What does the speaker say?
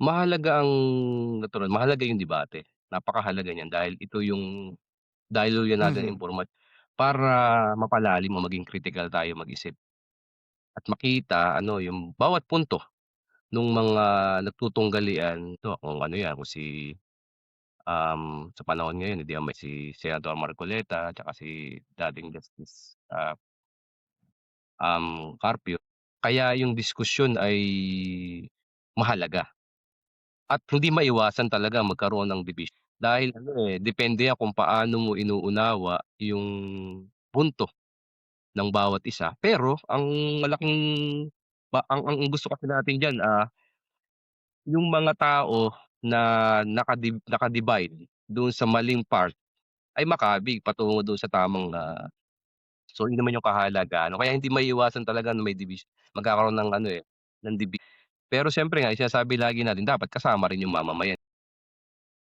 Mahalaga ang natural mahalaga yung debate, napakahalaga niyan dahil ito yung daluyan natin ng Mhm, para mapalalim o maging kritikal tayo mag-isip at makita ano yung bawat punto nung mga nagtutunggalian ito kung ano yan kung si, sa panahon ngayon hindi ba si Senador Marcoleta tsaka si dating Justice, Carpio. Kaya yung diskusyon ay mahalaga at hindi maiwasan talaga magkaroon ng debate dahil ano, depende yan kung paano mo inuunawa yung punto ng bawat isa. Pero ang malaking ang gusto kasi natin diyan, yung mga tao na naka-divide dun sa maling part ay makabig patungo dun sa tamang, so yun naman yung kahalagahan kaya hindi maiiwasan talaga na may magkakaroon ng ano, ng pero siyempre nga yung sinasabi lagi natin dapat kasama rin yung mamamayan.